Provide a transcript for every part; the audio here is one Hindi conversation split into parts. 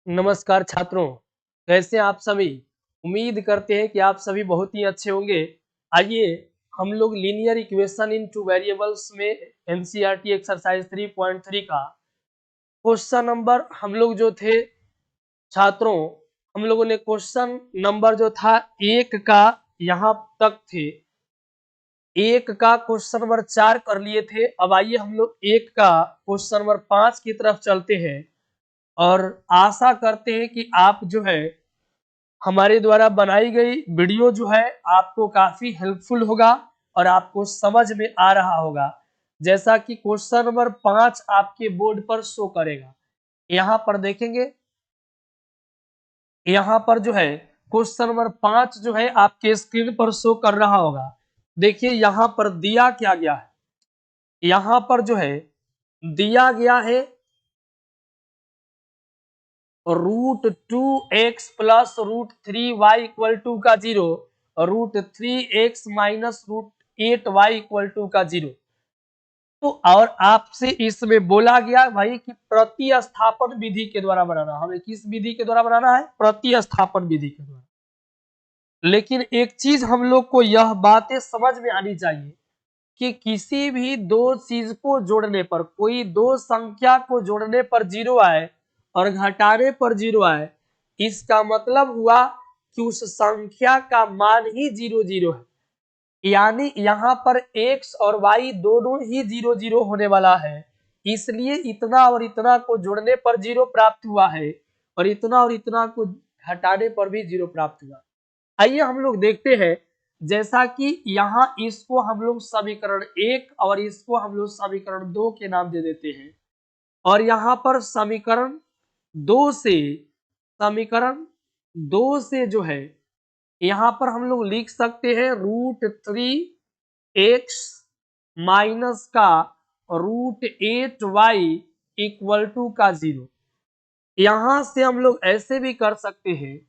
नमस्कार छात्रों, कैसे हैं आप सभी? उम्मीद करते हैं कि आप सभी बहुत ही अच्छे होंगे। आइए हम लोग linear equation in two variables में एनसीईआरटी एक्सरसाइज 3.3 का क्वेश्चन नंबर हम लोग जो थे छात्रों, हम लोगों ने क्वेश्चन नंबर जो था 1 का यहाँ तक थे। 1 का क्वेश्चन नंबर 4 कर लिए थे। अब आइए हम लोग 1 का क्वेश्चन नंबर 5 की तरफ चलते हैं और आशा करते हैं कि आप जो है हमारे द्वारा बनाई गई वीडियो जो है आपको काफी हेल्पफुल होगा और आपको समझ में आ रहा होगा। जैसा कि क्वेश्चन नंबर 5 आपके बोर्ड पर शो करेगा। यहाँ पर देखेंगे, यहाँ पर जो है क्वेश्चन नंबर 5 जो है आपके स्क्रीन पर शो कर रहा होगा। देखिए यहाँ पर दिया क्या गया है, यहाँ पर जो है दिया गया है √2x plus √3y equal to का 0, √3x minus √8y equal to का 0। तो और आपसे इसमें बोला गया भाई कि प्रतिस्थापन विधि के द्वारा बनाना। हमें किस विधि के द्वारा बनाना है? प्रतिस्थापन विधि के द्वारा। लेकिन एक चीज हम लोग को यह बातें समझ में आनी चाहिए कि किसी भी दो चीज को जोड़ने पर, कोई दो संख्या को जोड़ने पर 0 आए और घटाने पर 0 आए, इसका मतलब हुआ कि उस संख्या का मान ही 0 0 है। यानी यहाँ पर x और y दोनों ही 0 0 होने वाला है। इसलिए इतना और इतना को जोड़ने पर 0 प्राप्त हुआ है और इतना को घटाने पर भी 0 प्राप्त हुआ। आइए हम लोग देखते हैं, जैसा कि यहाँ इसको हम लोग समीकरण 1 और इसको हम लोग समीकरण 2 के नाम दे देते हैं और यहाँ पर समीकरण 2 से जो है यहाँ पर हम लोग लिख सकते हैं √3x माइनस का √8y इक्वल टू का 0। यहां से हम लोग ऐसे भी कर सकते हैं,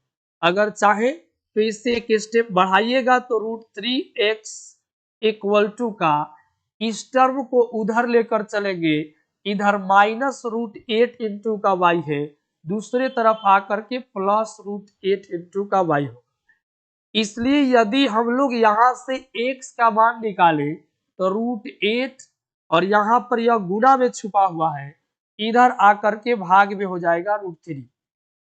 अगर चाहे तो इससे एक स्टेप बढ़ाइएगा तो √3x इक्वल टू का इस टर्म को उधर लेकर चलेंगे, इधर माइनस √8 इंटू का y है, दूसरे तरफ आकर के प्लस √8 इंटू का y हो। इसलिए यदि हम लोग यहाँ से x का मान निकालें तो √8 और यहाँ पर यह गुणा में छुपा हुआ है, इधर आकर के भाग में हो जाएगा √3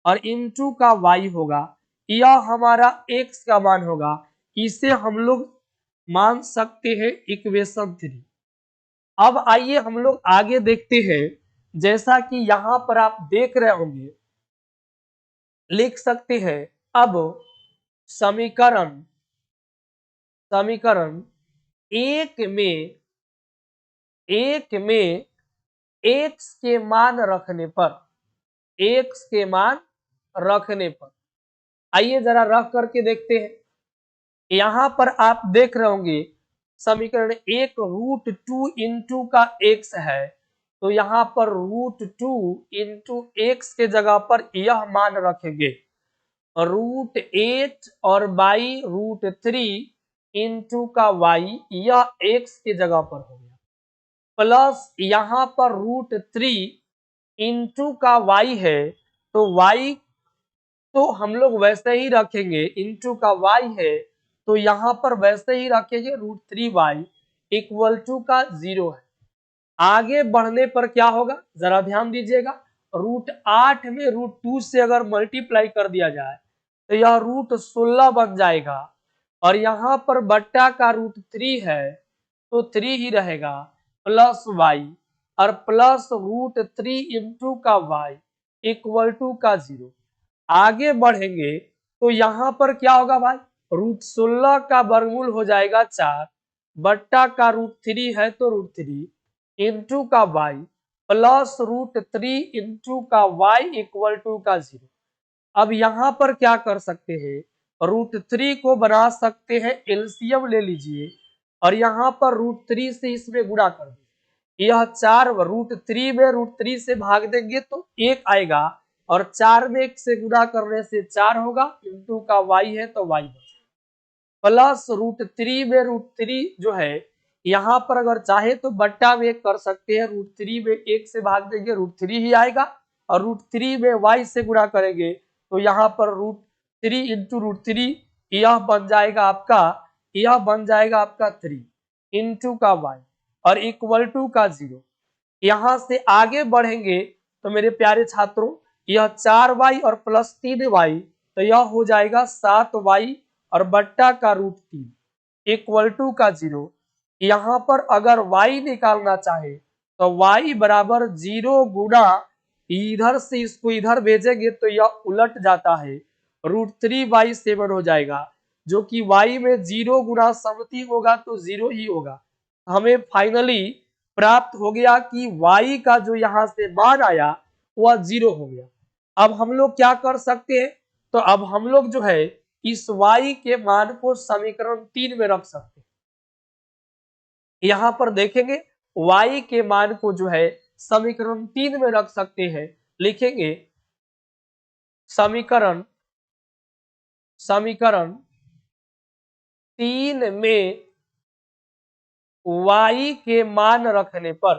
और इंटू का y होगा। यह हमारा x का मान होगा। इसे हम लोग मान सकते हैं इक्वेशन 3। अब आइए हम लोग आगे देखते हैं, जैसा कि यहाँ पर आप देख रहे होंगे, लिख सकते हैं अब समीकरण एक में x के मान रखने पर आइए जरा रख करके देखते हैं। यहां पर आप देख रहे होंगे समीकरण 1 √2 इंटू का x है, तो यहाँ पर √2 इंटू एक्स के जगह पर यह मान रखेंगे, √8 और बाई √3 इंटू का y, यह x के जगह पर हो गया, प्लस यहाँ पर √3 इंटू का y है, तो y तो हम लोग वैसे ही रखेंगे, इंटू का y है तो यहाँ पर वैसे ही रखेंगे √3y इक्वल टू का 0 है। आगे बढ़ने पर क्या होगा जरा ध्यान दीजिएगा, √8 में √2 से अगर मल्टीप्लाई कर दिया जाए तो यह √16 बन जाएगा और यहाँ पर बट्टा का √3 है तो 3 ही रहेगा, प्लस y और प्लस √3 इंटू का y इक्वल टू का 0। आगे बढ़ेंगे तो यहाँ पर क्या होगा भाई, √16 का वर्गमूल हो जाएगा 4, बट्टा का √3 है तो √3 इंटू का y प्लस √3 इंटू का y इक्वल टू का 0। अब यहाँ पर क्या कर सकते हैं, √3 को बना सकते हैं, एलसीएम ले लीजिए और यहाँ पर √3 से इसमें गुणा कर दीजिए। यह 4 √3 में √3 से भाग देंगे तो 1 आएगा और 4 में 1 से गुणा करने से 4 होगा, इंटू का y है तो y प्लस √3 में √3 जो है यहाँ पर अगर चाहे तो बट्टा में 1 कर सकते हैं, √3 में 1 से भाग देंगे √3 ही आएगा और √3 में y से गुणा करेंगे तो यहाँ पर √3 इंटू √3 यह बन जाएगा आपका 3 इंटू का y और इक्वल टू का 0। यहां से आगे बढ़ेंगे तो मेरे प्यारे छात्रों यह 4y और प्लस 3y तो यह हो जाएगा 7y और बट्टा का √3 इक्वल टू का 0। यहाँ पर अगर y निकालना चाहे तो y बराबर 0 गुना इधर से इसको इधर भेजेंगे तो यह उलट जाता है √3/7 हो जाएगा, जो कि y में 0 गुना समथिंग होगा तो 0 ही होगा। हमें फाइनली प्राप्त हो गया कि y का जो यहाँ से मान आया वह 0 हो गया। अब हम लोग क्या कर सकते हैं, तो अब हम लोग जो है इस y के मान को समीकरण 3 में रख सकते हैं। यहाँ पर देखेंगे y के मान को जो है समीकरण 3 में रख सकते हैं। लिखेंगे समीकरण 3 में y के मान रखने पर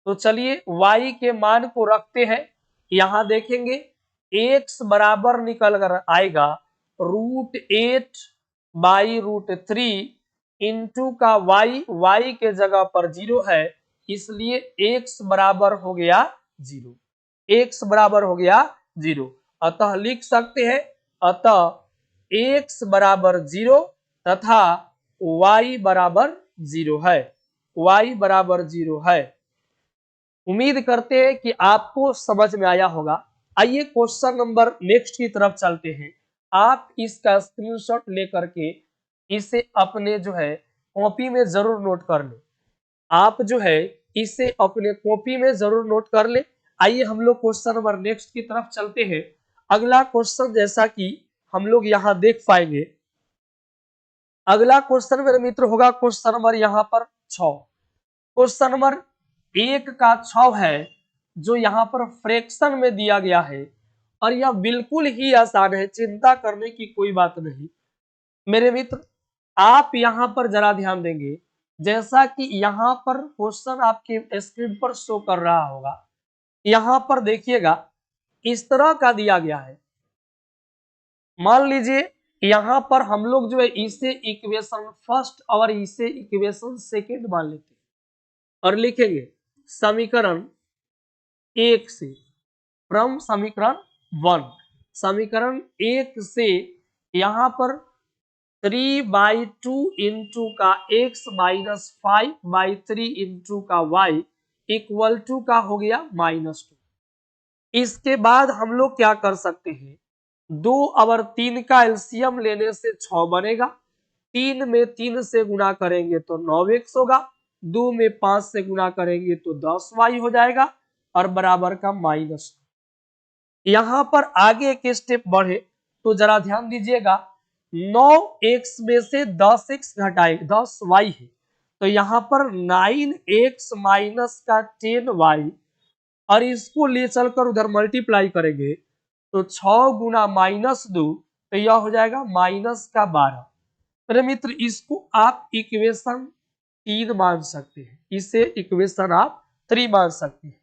तो चलिए y के मान को रखते हैं। यहां देखेंगे x बराबर निकल कर आएगा √8/√3 इंटू का y के जगह पर 0 है, इसलिए x बराबर हो गया 0। अतः लिख सकते हैं x बराबर 0 तथा y बराबर 0 है। उम्मीद करते हैं कि आपको समझ में आया होगा। आइए क्वेश्चन नंबर नेक्स्ट की तरफ चलते हैं। आप इसका स्क्रीनशॉट लेकर के इसे अपने जो है कॉपी में जरूर नोट कर लें। इसे अपने कॉपी में जरूर नोट कर ले। आइए हम लोग क्वेश्चन नंबर नेक्स्ट की तरफ चलते हैं। अगला क्वेश्चन जैसा कि हम लोग यहाँ देख पाएंगे, अगला क्वेश्चन मेरे मित्र होगा क्वेश्चन नंबर यहाँ पर 6। क्वेश्चन नंबर 1 का 6 है जो यहाँ पर फ्रैक्शन में दिया गया है और यह बिल्कुल ही आसान है, चिंता करने की कोई बात नहीं। मेरे मित्र आप यहाँ पर जरा ध्यान देंगे, जैसा कि यहाँ पर क्वेश्चन आपके स्क्रीन पर शो कर रहा होगा। यहाँ पर देखिएगा इस तरह का दिया गया है। मान लीजिए यहाँ पर हम लोग जो है इसे इक्वेशन फर्स्ट और इसे इक्वेशन सेकेंड मान लेते हैं और लिखेंगे समीकरण 1 से फ्रॉम समीकरण 1। समीकरण 1 से यहाँ पर 3/2 इंटू का x माइनस 5/3 इंटू का y इक्वल टू का हो गया -2। इसके बाद हम लोग क्या कर सकते हैं, 2 और 3 का एलसीएम लेने से 6 बनेगा। 3 में 3 से गुणा करेंगे तो 9x होगा। 2 में 5 से गुणा करेंगे तो 10y हो जाएगा और बराबर का -2। यहाँ पर आगे एक स्टेप बढ़े तो जरा ध्यान दीजिएगा, 9x में से 10x घटाए 10y है तो यहाँ पर 9x माइनस का 10y और इसको ले चलकर उधर मल्टीप्लाई करेंगे तो 6 गुना -2 तो यह हो जाएगा -12। मेरे मित्र इसको आप इक्वेशन 3 मान सकते हैं, इसे इक्वेशन आप 3 मान सकते हैं,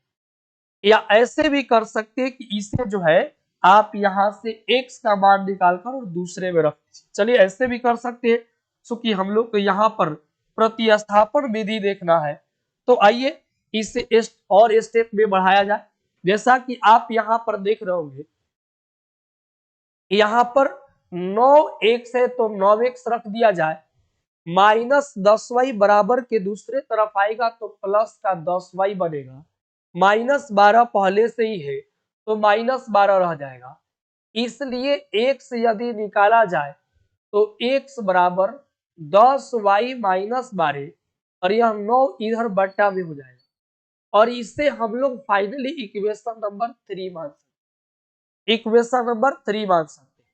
या ऐसे भी कर सकते हैं कि इसे जो है आप यहां से x का मान निकालकर और दूसरे में रख दीजिए। चलिए ऐसे भी कर सकते हैं, क्योंकि हम लोग को यहाँ पर प्रतिस्थापन विधि देखना है तो आइए इसे और स्टेप में बढ़ाया जाए। जैसा कि आप यहाँ पर देख रहे होंगे, यहाँ पर 9x है तो 9x रख दिया जाए, -10y बराबर के दूसरे तरफ आएगा तो प्लस का 10y बनेगा, -12 पहले से ही है तो -12 रह जाएगा। इसलिए x यदि निकाला जाए तो x बराबर 10y - 12 और यह 9 इधर बट्टा में हो जाएगा और इससे हम लोग फाइनली इक्वेशन नंबर 3 मान सकते हैं।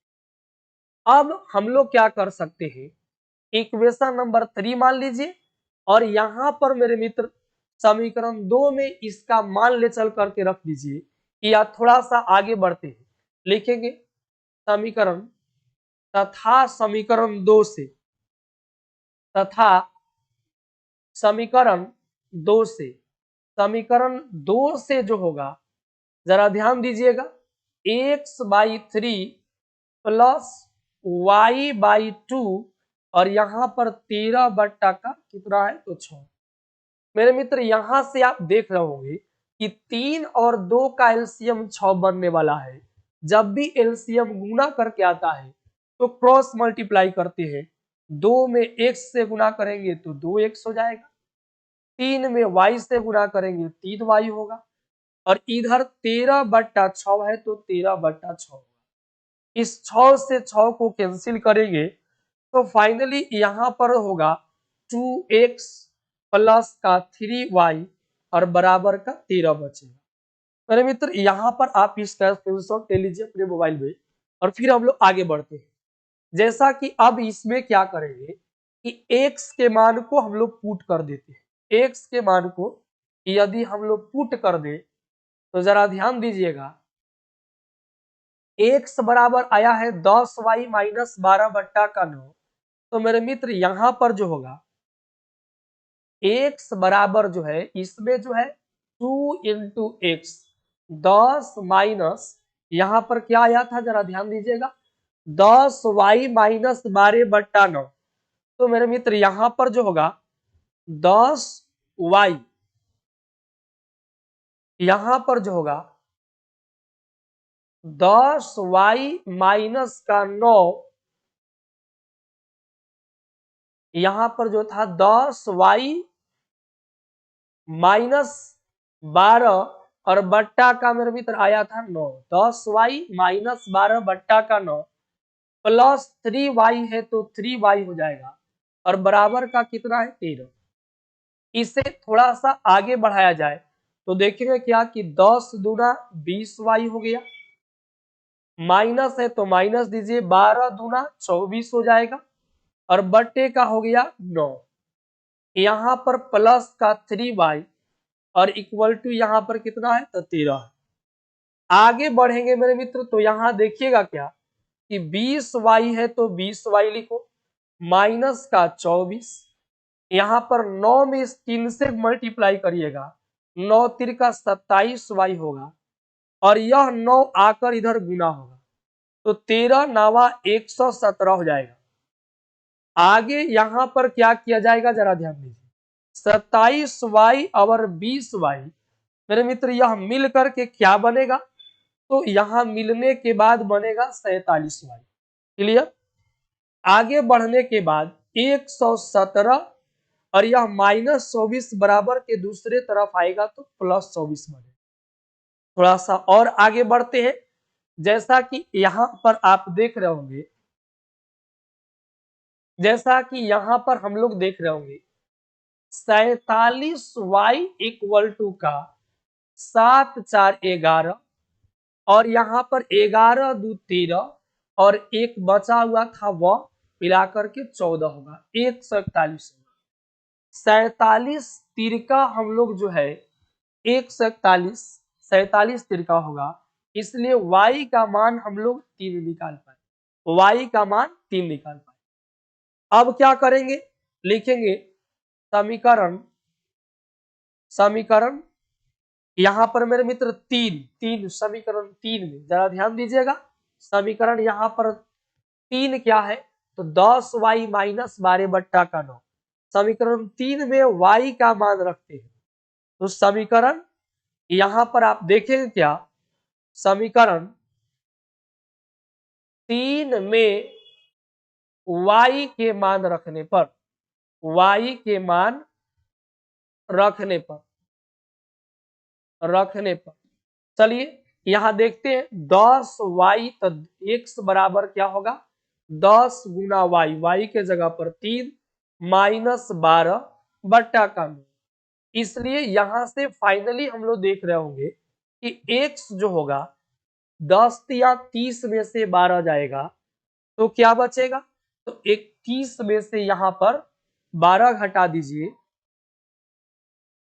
अब हम लोग क्या कर सकते हैं, इक्वेशन नंबर 3 मान लीजिए और यहाँ पर मेरे मित्र समीकरण 2 में इसका मान ले चल करके रख दीजिए, या थोड़ा सा आगे बढ़ते हैं, लिखेंगे समीकरण तथा समीकरण 2 से 2 से, समीकरण 2 से जो होगा जरा ध्यान दीजिएगा, x/3 प्लस y/2 और यहाँ पर 13 बट्टा का कितना है तो 6। मेरे मित्र यहां से आप देख रहे होंगे कि 3 और 2 का एलसीएम 6 बनने वाला है। जब भी एलसीएम गुना करके आता है तो क्रॉस मल्टीप्लाई करते हैं। 2 में x से गुना करेंगे तो 2x हो जाएगा, 3 में y से गुना करेंगे 3y होगा और इधर 13/6 है तो 13/6 होगा। इस 6 से 6 को कैंसिल करेंगे तो फाइनली यहाँ पर होगा 2x प्लस का 3y और बराबर का 13 बचेगा। मेरे मित्र यहाँ पर आप इसका स्क्रीनशॉट ले लीजिए अपने मोबाइल में और फिर हम लोग आगे बढ़ते हैं। जैसा कि अब इसमें क्या करेंगे कि x के मान को हम लोग पुट कर देते हैं। x के मान को यदि हम लोग पुट कर दें तो जरा ध्यान दीजिएगा, x बराबर आया है 10y माइनस 12/9। तो मेरे मित्र यहां पर जो होगा x बराबर जो है इसमें जो है 2 इंटू एक्स, 10 माइनस यहां पर क्या आया था जरा ध्यान दीजिएगा 10y माइनस 12/9। तो मेरे मित्र यहां पर जो होगा 10y, यहां पर जो होगा 10y माइनस का 9, यहां पर जो था 10y माइनस 12 और बट्टा का मेरे मित्र आया था 9, 10y माइनस 12 बट्टा का 9 प्लस 3y है तो 3y हो जाएगा और बराबर का कितना है 13। इसे थोड़ा सा आगे बढ़ाया जाए तो देखेंगे क्या कि 10 दूना 20y हो गया, माइनस है तो माइनस दीजिए 12 दूना 24 हो जाएगा और बट्टे का हो गया 9, यहाँ पर प्लस का 3y और इक्वल टू यहाँ पर कितना है तो 13 है। आगे बढ़ेंगे मेरे मित्र तो यहाँ देखिएगा क्या कि 20y है तो 20y लिखो, माइनस का 24, यहाँ पर 9 में इस 3 से मल्टीप्लाई करिएगा, 9 3 का 27y होगा और यह 9 आकर इधर गुना होगा तो 13 9 117 हो जाएगा। आगे यहाँ पर क्या किया जाएगा जरा ध्यान दीजिए, 27y और 20y मेरे मित्र यह मिल करके क्या बनेगा तो यहां मिलने के बाद बनेगा 47y। क्लियर। आगे बढ़ने के बाद 117 और यह माइनस 24 बराबर के दूसरे तरफ आएगा तो प्लस 24 बनेगा। थोड़ा सा और आगे बढ़ते हैं, जैसा कि यहां पर आप देख रहे होंगे, जैसा कि यहां पर हम लोग देख रहे होंगे 47y इक्वल टू का 7 4 11 और यहाँ पर 11 2 13 और एक बचा हुआ था वह मिलाकर के 14 होगा, 141 होगा। 47 तिरका हम लोग जो है 141 47 तिरका होगा, इसलिए y का मान हम लोग 3 निकाल पाए, y का मान 3 निकाल पाए। अब क्या करेंगे, लिखेंगे समीकरण यहां पर मेरे मित्र 3 समीकरण 3 में जरा ध्यान दीजिएगा, समीकरण यहां पर 3 क्या है तो 10y माइनस 12/9। समीकरण 3 में y का मान रखते हैं तो समीकरण यहां पर आप देखेंगे क्या, समीकरण 3 में y के मान रखने पर, y के मान रखने पर चलिए यहां देखते हैं 10y तो x बराबर क्या होगा 10 गुना y के जगह पर 3 माइनस 12 का 9। इसलिए यहां से फाइनली हम लोग देख रहे होंगे कि x जो होगा 10 या 30 में से 12 जाएगा तो क्या बचेगा तो 21 में से यहां पर 12 घटा दीजिए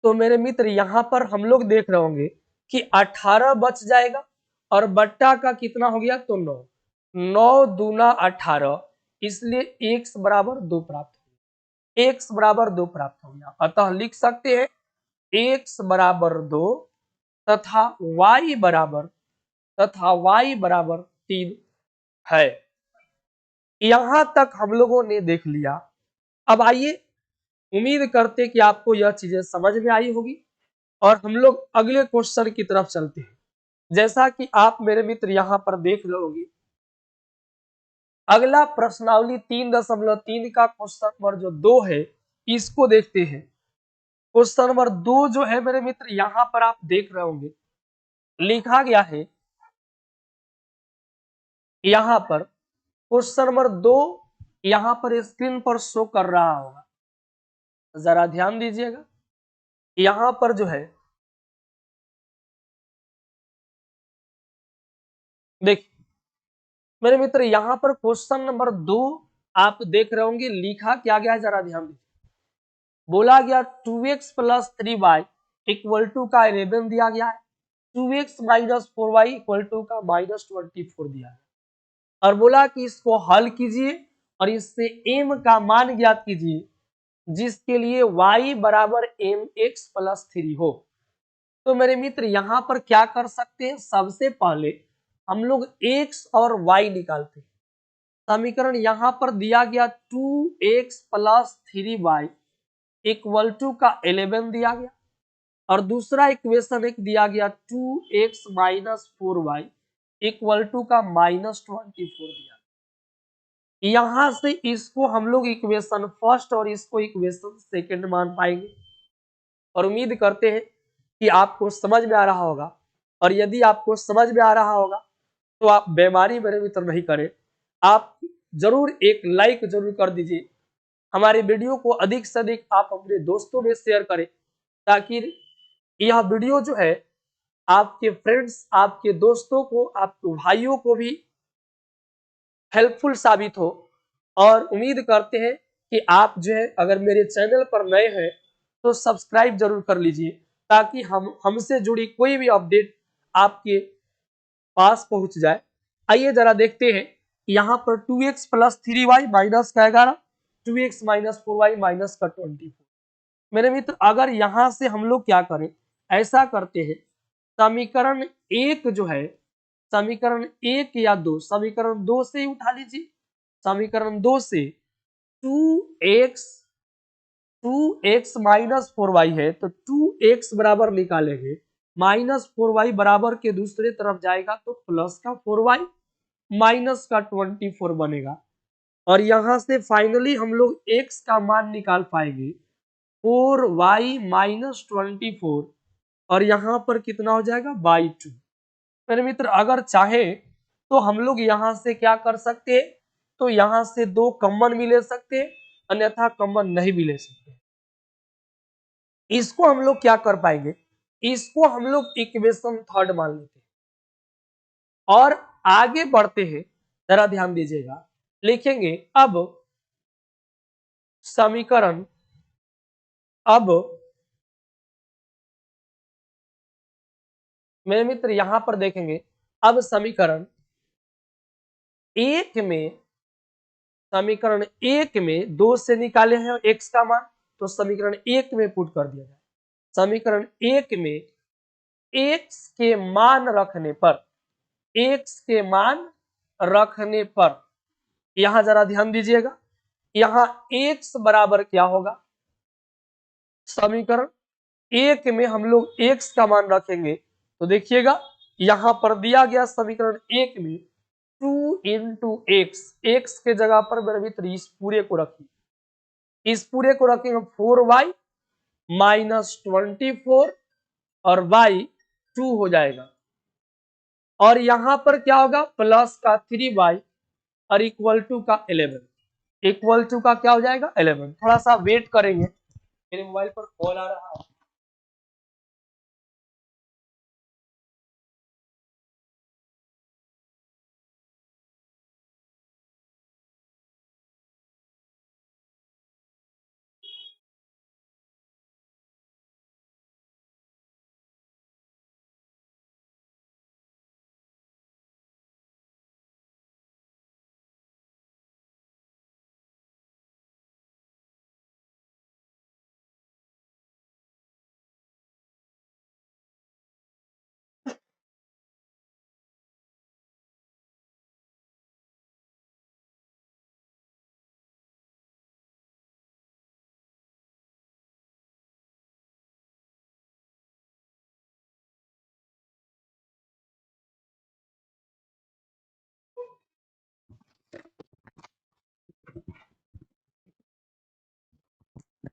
तो मेरे मित्र यहां पर हम लोग देख रहे होंगे कि 18 बच जाएगा और बट्टा का कितना हो गया तो 9, 9 दूना 18, इसलिए x बराबर 2 प्राप्त हो गया, x बराबर 2 प्राप्त हो गया। अतः लिख सकते हैं x बराबर 2 तथा y बराबर 3 है। यहां तक हम लोगों ने देख लिया। अब आइए, उम्मीद करते कि आपको यह चीजें समझ में आई होगी और हम लोग अगले क्वेश्चन की तरफ चलते हैं। जैसा कि आप मेरे मित्र यहां पर देख लोगे, अगला प्रश्नावली 3.3 का क्वेश्चन नंबर जो 2 है, इसको देखते हैं। क्वेश्चन नंबर 2 जो है मेरे मित्र, यहां पर आप देख रहे होंगे, लिखा गया है यहां पर क्वेश्चन नंबर 2 यहां पर स्क्रीन पर शो कर रहा होगा, जरा ध्यान दीजिएगा। यहां पर जो है देखिए मेरे मित्र, यहां पर क्वेश्चन नंबर 2 आप देख रहे होंगे, लिखा क्या गया है, जरा ध्यान दीजिए। बोला गया 2x plus 3y equal to का 11 दिया गया है, 2x minus 4y equal to का -24 दिया है, और बोला कि इसको हल कीजिए और इससे m का मान ज्ञात कीजिए जिसके लिए y बराबर mx प्लस 3 हो। तो मेरे मित्र यहां पर क्या कर सकते हैं, सबसे पहले हम लोग x और y निकालते हैं। समीकरण यहां पर दिया गया 2x plus 3y equal to का 11 दिया गया, और दूसरा इक्वेशन एक दिया गया 2x minus 4y equal to का -24 दिया। यहां से इसको हम लोग इक्वेशन फर्स्ट और इसको इक्वेशन सेकंड मान पाएंगे, और उम्मीद करते हैं कि आपको समझ में आ रहा होगा। और यदि आपको समझ में आ रहा होगा तो आप बेमारी मेरे मित्र नहीं करें, आप जरूर एक लाइक जरूर कर दीजिए। हमारे वीडियो को अधिक से अधिक आप अपने दोस्तों में शेयर करें, ताकि यह वीडियो जो है आपके फ्रेंड्स, आपके दोस्तों को, आपके भाइयों को भी हेल्पफुल साबित हो। और उम्मीद करते हैं कि आप जो है अगर मेरे चैनल पर नए हैं तो सब्सक्राइब जरूर कर लीजिए, ताकि हमसे जुड़ी कोई भी अपडेट आपके पास पहुंच जाए। आइए जरा देखते हैं, यहाँ पर 2x प्लस 3y माइनस का 11, 2x माइनस 4y माइनस का 24। मेरे मित्र अगर यहां से हम लोग क्या करें, ऐसा करते हैं, समीकरण 1 जो है, समीकरण 1 या 2, समीकरण 2 से ही उठा लीजिए। समीकरण 2 से 2x माइनस 4y है, तो 2x बराबर निकालेंगे, -4y बराबर के दूसरे तरफ जाएगा तो प्लस का 4y माइनस का 24 बनेगा। और यहां से फाइनली हम लोग x का मान निकाल पाएंगे 4y माइनस 24, और यहां पर कितना हो जाएगा, बाई 2। मेरे मित्र अगर चाहे तो हम लोग यहां से क्या कर सकते हैं, तो यहां से 2 कॉमन भी ले सकते हैं, अन्यथा कॉमन नहीं भी ले सकते। इसको हम लोग क्या कर पाएंगे, इसको हम लोग इक्वेशन थर्ड मान लेते हैं और आगे बढ़ते हैं। जरा ध्यान दीजिएगा, लिखेंगे अब समीकरण, अब मेरे मित्र यहां पर देखेंगे, अब समीकरण एक में, समीकरण 1 में 2 से निकाले हैं x का मान, तो समीकरण 1 में पुट कर दिया जाए। समीकरण 1 में x के मान रखने पर, x के मान रखने पर, यहां जरा ध्यान दीजिएगा, यहां x बराबर क्या होगा, समीकरण 1 में हम लोग x का मान रखेंगे तो देखिएगा यहां पर दिया गया समीकरण 1 में 2 इंटू एक्स के जगह पर मेरे मित्र इस पूरे को रखिए, इस पूरे को रखेंगे 4y माइनस 24 और y 2 हो जाएगा, और यहां पर क्या होगा, प्लस का 3y और इक्वल टू का 11, इक्वल टू का क्या हो जाएगा 11। थोड़ा सा वेट करेंगे, मेरे मोबाइल पर कॉल आ रहा है।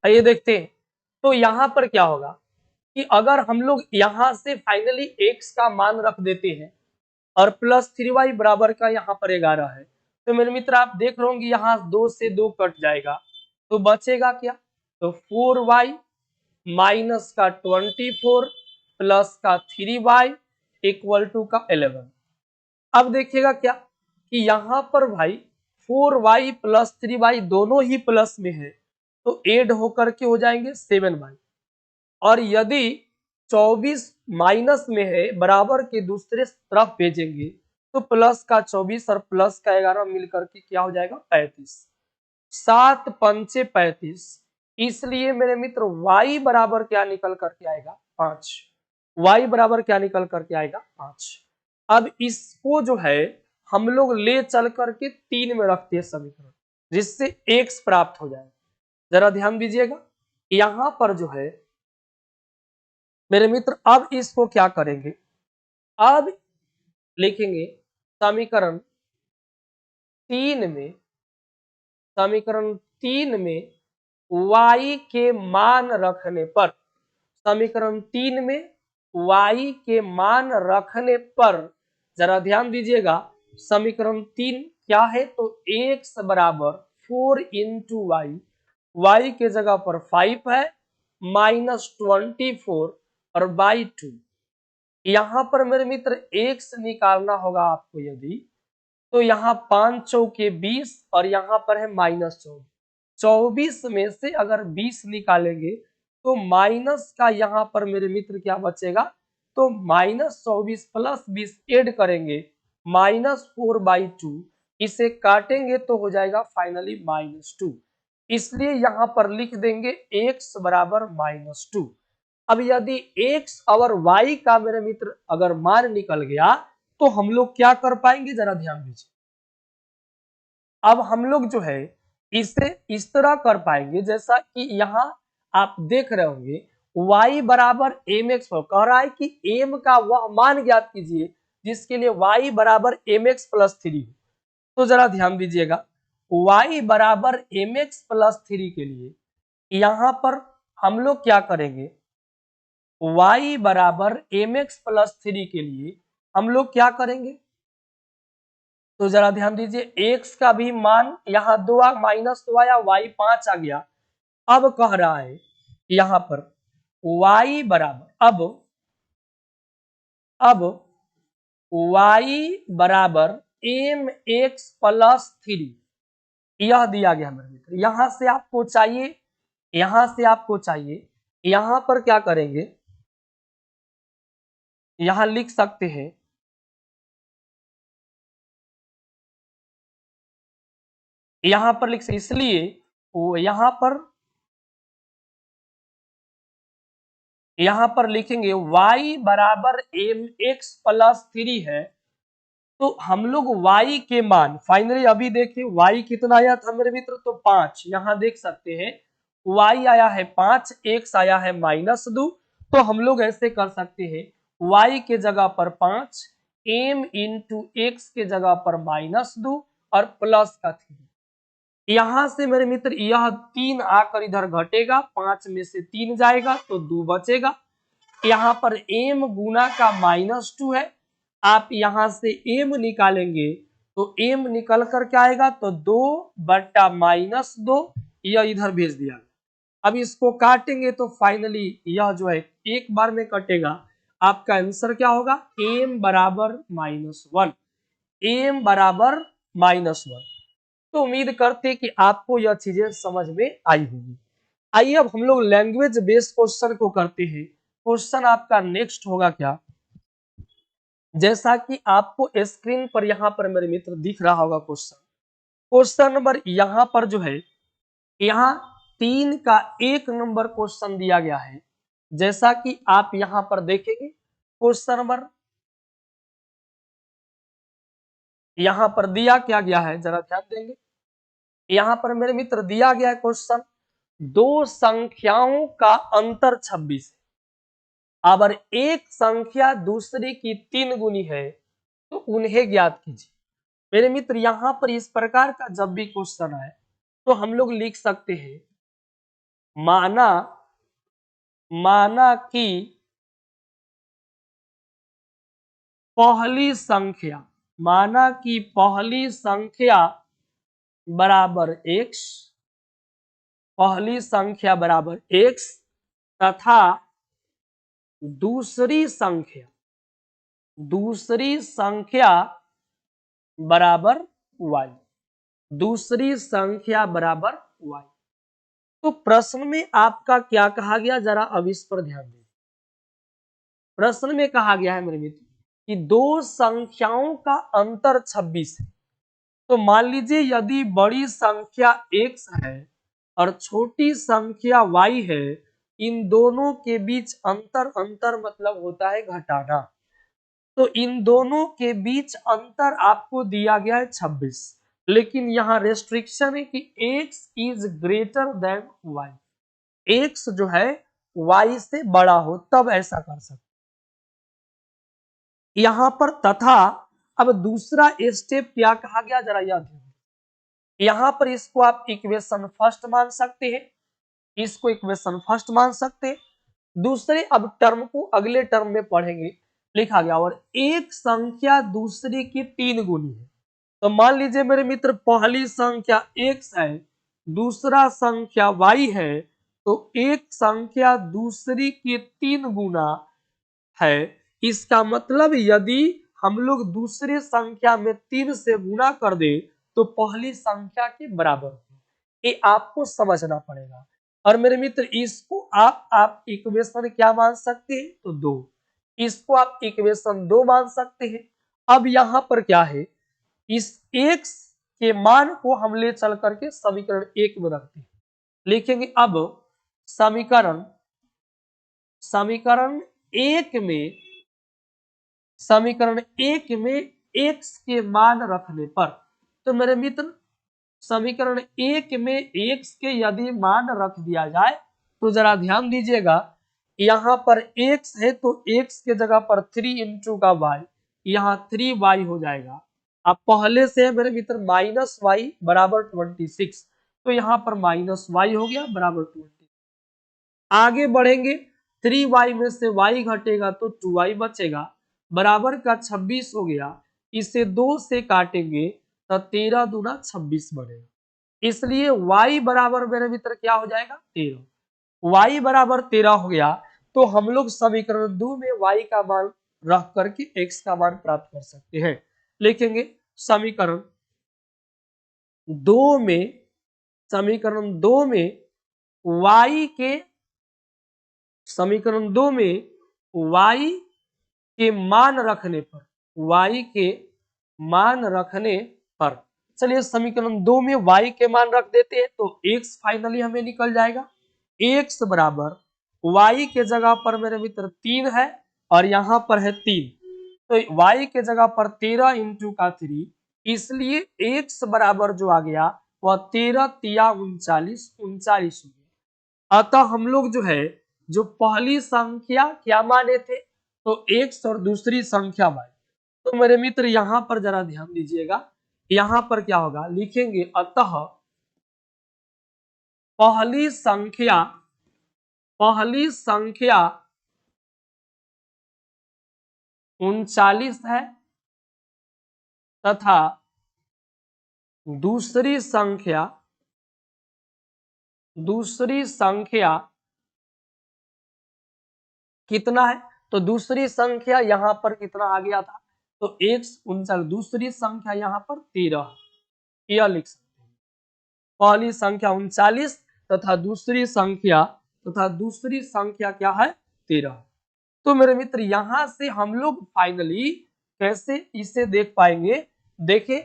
आइए देखते हैं। तो यहाँ पर क्या होगा कि अगर हम लोग यहाँ से फाइनली x का मान रख देते हैं और प्लस 3y बराबर का यहाँ पर 11 है, तो मेरे मित्र आप देख रहे होंगे यहाँ 2 से 2 कट जाएगा, तो बचेगा क्या? तो 4y माइनस का 24 प्लस का 3y इक्वल टू का 11। अब देखिएगा क्या कि यहाँ पर भाई 4y प्लस 3y दोनों ही प्लस में है, तो ऐड होकर के हो जाएंगे 7y। और यदि 24 माइनस में है, बराबर के दूसरे तरफ भेजेंगे, तो प्लस का 24 और प्लस का 11 मिलकर के क्या हो जाएगा? 35। 7 पंचे 35। इसलिए मेरे मित्र y बराबर क्या निकल करके आएगा? 5। y बराबर क्या निकल करके आएगा? 5। अब इसको जो है हम लोग ले चल करके 3 में रखते हैं समीकरण, जिससे x प्राप्त हो जाए। जरा ध्यान दीजिएगा, यहां पर जो है मेरे मित्र अब इसको क्या करेंगे? अब लिखेंगे समीकरण 3 में, समीकरण 3 में y के मान रखने पर, समीकरण 3 में y के मान रखने पर, जरा ध्यान दीजिएगा, समीकरण 3 क्या है? तो x बराबर 4 इंटू y के जगह पर 5 है, माइनस 24 और बाई 2। यहां पर मेरे मित्र x निकालना होगा आपको यदि, तो यहाँ 5 चौके 20 और यहाँ पर है माइनस 24। 24 में से अगर 20 निकालेंगे तो माइनस का यहाँ पर मेरे मित्र क्या बचेगा? तो माइनस 24 प्लस 20 ऐड करेंगे, माइनस 4/2। इसे काटेंगे तो हो जाएगा फाइनली -2। इसलिए यहाँ पर लिख देंगे x बराबर -2। अब यदि x और y का मेरे मित्र अगर मान निकल गया, तो हम लोग क्या कर पाएंगे? जरा ध्यान दीजिए। अब हम लोग जो है इसे इस तरह कर पाएंगे, जैसा कि यहाँ आप देख रहे होंगे y बराबर mx कह रहा है कि m का वह मान ज्ञात कीजिए जिसके लिए y बराबर mx प्लस 3। तो जरा ध्यान दीजिएगा, y बराबर mx प्लस 3 के लिए यहाँ पर हम लोग क्या करेंगे? y बराबर mx प्लस 3 के लिए हम लोग क्या करेंगे? तो जरा ध्यान दीजिए, x का भी मान यहाँ 2 माइनस 2 आया, y 5 आ गया। अब कह रहा है यहाँ पर y बराबर अब y बराबर mx प्लस 3 यह दिया गया मेरे मित्र। यहां से आपको चाहिए, यहां पर क्या करेंगे? यहां लिख सकते हैं इसलिए वो यहां पर लिखेंगे y बराबर mx प्लस 3 है, तो हम लोग y के मान फाइनली अभी देखिए y कितना आया था मेरे मित्र? तो 5। यहां देख सकते हैं y आया है 5, x आया है -2। तो हम लोग ऐसे कर सकते हैं, y के जगह पर 5, m इंटू एक्स के जगह पर -2 और प्लस का 3। यहां से मेरे मित्र यह 3 आकर इधर घटेगा, 5 में से 3 जाएगा तो 2 बचेगा। यहाँ पर m गुना का -2 है, आप यहां से m निकालेंगे तो m निकल कर क्या आएगा? तो 2 बटा -2, यह इधर भेज दिया। अब इसको काटेंगे तो फाइनली यह जो है एक बार में कटेगा। आपका आंसर क्या होगा? m बराबर -1, m बराबर -1। तो उम्मीद करते कि आपको यह चीजें समझ में आई होगी। आइए अब हम लोग लैंग्वेज बेस्ड क्वेश्चन को करते हैं। क्वेश्चन आपका नेक्स्ट होगा क्या? जैसा कि आपको स्क्रीन पर यहाँ पर मेरे मित्र दिख रहा होगा क्वेश्चन नंबर यहाँ पर जो है, यहाँ 3 का 1 नंबर क्वेश्चन दिया गया है। जैसा कि आप यहाँ पर देखेंगे क्वेश्चन नंबर यहाँ पर दिया क्या गया है, जरा ध्यान देंगे। यहाँ पर मेरे मित्र दिया गया है क्वेश्चन, दो संख्याओं का अंतर 26 है। अगर एक संख्या दूसरे की 3 गुनी है तो उन्हें ज्ञात कीजिए। मेरे मित्र यहाँ पर इस प्रकार का जब भी क्वेश्चन आए तो हम लोग लिख सकते हैं माना माना कि पहली संख्या, माना कि पहली संख्या बराबर x, पहली संख्या बराबर x तथा दूसरी संख्या बराबर y, दूसरी संख्या बराबर y। तो प्रश्न में आपका क्या कहा गया, जरा अब इस पर ध्यान दें। प्रश्न में कहा गया है मेरे मित्र कि दो संख्याओं का अंतर 26 है। तो मान लीजिए यदि बड़ी संख्या x है और छोटी संख्या y है, इन दोनों के बीच अंतर मतलब होता है घटाना। तो इन दोनों के बीच अंतर आपको दिया गया है 26, लेकिन यहाँ रेस्ट्रिक्शन है कि x is greater than y, x जो है y से बड़ा हो तब ऐसा कर सकते यहाँ पर। तथा अब दूसरा स्टेप क्या कहा गया, जरा याद है। यहाँ पर इसको आप इक्वेशन फर्स्ट मान सकते हैं, इसको इक्वेशन फर्स्ट मान सकते हैं। दूसरे अब टर्म को अगले टर्म में पढ़ेंगे। लिखा गया और एक संख्या दूसरी की 3 गुनी है। तो मान लीजिए मेरे मित्र पहली संख्या x है, दूसरा संख्या y है, तो एक संख्या दूसरी की 3 गुना है। इसका मतलब यदि हम लोग दूसरी संख्या में 3 से गुना कर दे तो पहली संख्या के बराबर हो। ये आपको समझना पड़ेगा। और मेरे मित्र इसको आप इक्वेशन क्या मान सकते हैं, तो 2, इसको आप इक्वेशन 2 मान सकते हैं। अब यहां पर क्या है, इस x के मान को हम ले चल करके समीकरण 1 में रखते हैं। लिखेंगे अब समीकरण 1 में, समीकरण 1 में x के मान रखने पर, तो मेरे मित्र समीकरण 1 में x के यदि मान रख दिया जाए तो जरा ध्यान दीजिएगा, यहाँ पर x है तो x के जगह पर 3 इंटू का y, यहाँ 3y हो जाएगा। अब पहले से मेरे मित्र माइनस y बराबर 26, तो यहाँ पर माइनस y हो गया बराबर 20। आगे बढ़ेंगे, 3y में से y घटेगा तो 2y बचेगा, बराबर का 26 हो गया। इसे 2 से काटेंगे तो 13 दूना 26 बनेगा। इसलिए y बराबर मेरे मित्र क्या हो जाएगा, 13। y बराबर 13 हो गया तो हम लोग समीकरण 2 में y का मान रख करके x का मान प्राप्त कर सकते हैं। लिखेंगे समीकरण 2 में, समीकरण 2 में y के, समीकरण 2 में y के मान रखने पर, y के मान रखने पर, चलिए समीकरण 2 में y के मान रख देते हैं तो x फाइनली हमें निकल जाएगा। x बराबर y के जगह पर मेरे मित्र 3 है और यहाँ पर है 3, तो y के जगह पर 13 इंटू का 3, इसलिए x बराबर जो आ गया वह 13 तिया 39 हो गया। अतः हम लोग जो है, जो पहली संख्या क्या माने थे, तो x और दूसरी संख्या y। तो मेरे मित्र यहाँ पर जरा ध्यान दीजिएगा, यहाँ पर क्या होगा, लिखेंगे अतः पहली संख्या 39 है तथा दूसरी संख्या कितना है, तो दूसरी संख्या यहाँ पर कितना आ गया था, तो 39, दूसरी संख्या यहाँ पर 13, यह लिख सकते हैं। पहली संख्या 39 तथा दूसरी संख्या क्या है, 13। तो मेरे मित्र यहां से हम लोग फाइनली कैसे इसे देख पाएंगे, देखें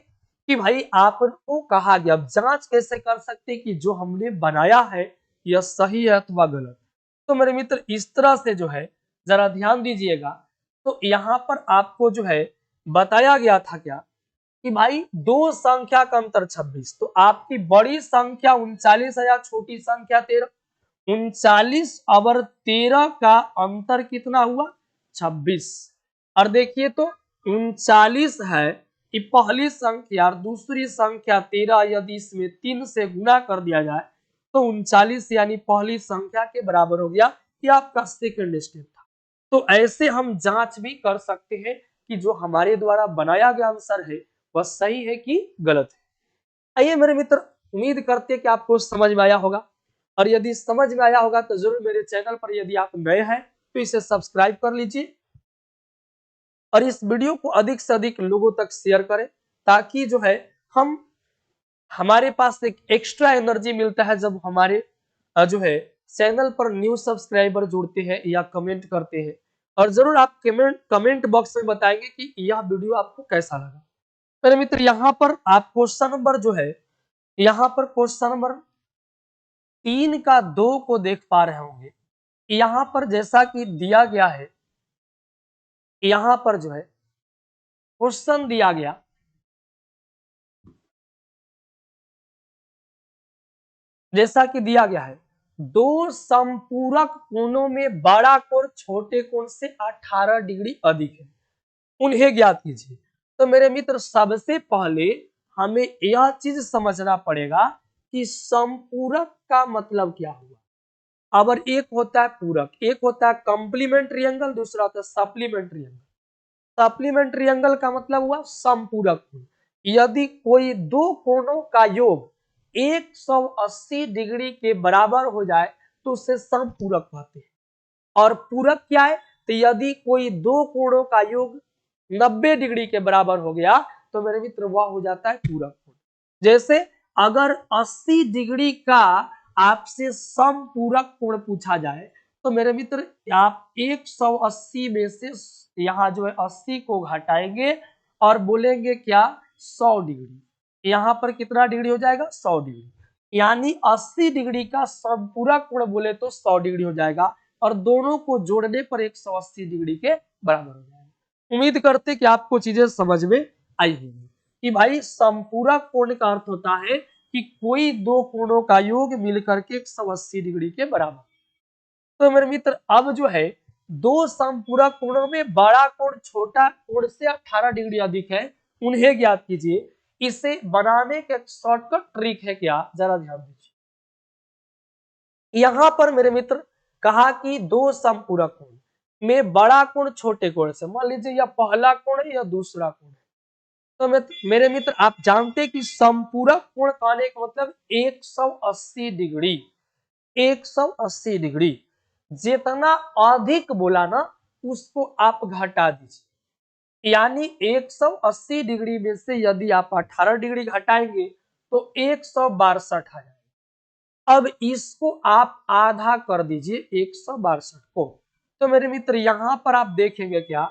कि भाई आपको कहा गया, अब जांच कैसे कर सकते कि जो हमने बनाया है यह सही है अथवा गलत। तो मेरे मित्र इस तरह से जो है जरा ध्यान दीजिएगा, तो यहाँ पर आपको जो है बताया गया था क्या कि भाई दो संख्या का अंतर 26, तो आपकी बड़ी संख्या 39 है या छोटी संख्या 13, 39 और 13 का अंतर कितना हुआ, 26। और देखिए तो 39 है कि पहली संख्या और दूसरी संख्या 13, यदि इसमें 3 से गुना कर दिया जाए तो 39 यानी पहली संख्या के बराबर हो गया। ये आपका सेकंड स्टेप था। तो ऐसे हम जांच भी कर सकते हैं कि जो हमारे द्वारा बनाया गया आंसर है वह सही है कि गलत है। आइए मेरे मित्र, उम्मीद करते हैं कि आपको समझ में आया होगा, और यदि समझ में आया होगा तो जरूर मेरे चैनल पर यदि आप नए हैं तो इसे सब्सक्राइब कर लीजिए और इस वीडियो को अधिक से अधिक लोगों तक शेयर करें, ताकि जो है हमारे पास एक एक्स्ट्रा एनर्जी मिलता है जब हमारे जो है चैनल पर न्यू सब्सक्राइबर जुड़ते हैं या कमेंट करते हैं। और जरूर आप कमेंट बॉक्स में बताएंगे कि यह वीडियो आपको कैसा लगा। मेरे मित्र, यहाँ पर आप क्वेश्चन नंबर जो है, यहाँ पर क्वेश्चन नंबर 3 का 2 को देख पा रहे होंगे। यहाँ पर जैसा कि दिया गया है, यहाँ पर जो है क्वेश्चन दिया गया, जैसा कि दिया गया है, दो संपूरक कोणों में बड़ा कोण छोटे कोण से 18 डिग्री अधिक है, उन्हें ज्ञात कीजिए। तो मेरे मित्र, सबसे पहले हमें यह चीज समझना पड़ेगा कि संपूरक का मतलब क्या हुआ। अब एक होता है पूरक, एक होता है कॉम्प्लीमेंट्री एंगल, दूसरा होता है सप्लीमेंट्री एंगल। सप्लीमेंट्री एंगल का मतलब हुआ संपूरक कोण। यदि कोई दो कोणों का योग 180 डिग्री के बराबर हो जाए तो उसे संपूरक कहते हैं। और पूरक क्या है? तो यदि कोई दो कोणों का योग 90 डिग्री के बराबर हो गया तो मेरे मित्र वह हो जाता है पूरक कोण। जैसे अगर 80 डिग्री का आपसे समपूरक कोण पूछा जाए तो मेरे मित्र आप 180 में से यहाँ जो है 80 को घटाएंगे और बोलेंगे क्या, 100 डिग्री। यहाँ पर कितना डिग्री हो जाएगा, 100 डिग्री। यानी 80 डिग्री का समपूरक कोण बोले तो 100 डिग्री हो जाएगा, और दोनों को जोड़ने पर 180 डिग्री के बराबर हो जाएगा। उम्मीद करते कि आपको चीजें समझ में आई होंगी कि भाई संपूरक कोण का अर्थ होता है कि कोई दो कोणों का योग मिलकर के 180 डिग्री के बराबर। तो मेरे मित्र, अब जो है दो संपूरक कोणों में बड़ा कोण छोटा कोण से 18 डिग्री अधिक है, उन्हें ज्ञात कीजिए। इसे बनाने का शॉर्टकट ट्रिक है क्या, जरा ध्यान दीजिए। यहां पर मेरे मित्र कहा कि दो संपूरक कोण में बड़ा कोण छोटे कोण से, मान लीजिए यह पहला कोण है या दूसरा कोण है, तो मेरे मित्र आप जानते हैं कि संपूरक कोण कहने का मतलब 180 डिग्री। 180 डिग्री जितना अधिक बोला ना उसको आप घटा दीजिए। यानी 180 डिग्री में से यदि आप 18 डिग्री घटाएंगे तो 162 आ जाएगा। अब इसको आप आधा कर दीजिए 162 को। तो मेरे मित्र यहां पर आप देखेंगे क्या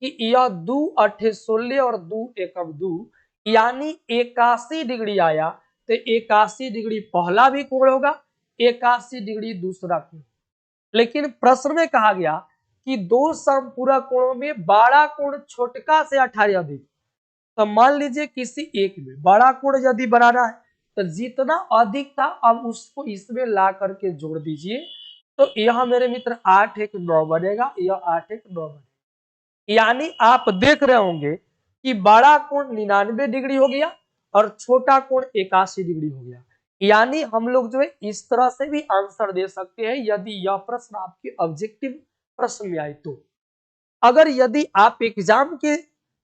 कि यह 2 8 16 और 2 एकम 2 यानी 81 डिग्री आया। तो 81 डिग्री पहला भी कोण होगा, 81 डिग्री दूसरा कोण। लेकिन प्रश्न में कहा गया कि दो समपूरक कोणों में बड़ा कोण छोटका से 18 अधिक। तो मान लीजिए किसी एक में बड़ा कोण यदि बनाना है तो जितना अधिक था अब उसको इसमें ला करके जोड़ दीजिए। तो यह मेरे मित्र 8 1 9 बनेगा, यह 8 1 9 बनेगा। यानी आप देख रहे होंगे कि बड़ा कोण 99 डिग्री हो गया और छोटा कोण 81 डिग्री हो गया। यानी हम लोग जो है इस तरह से भी आंसर दे सकते हैं यदि यह प्रश्न आपके ऑब्जेक्टिव प्रश्न में आए तो। अगर यदि आप एग्जाम के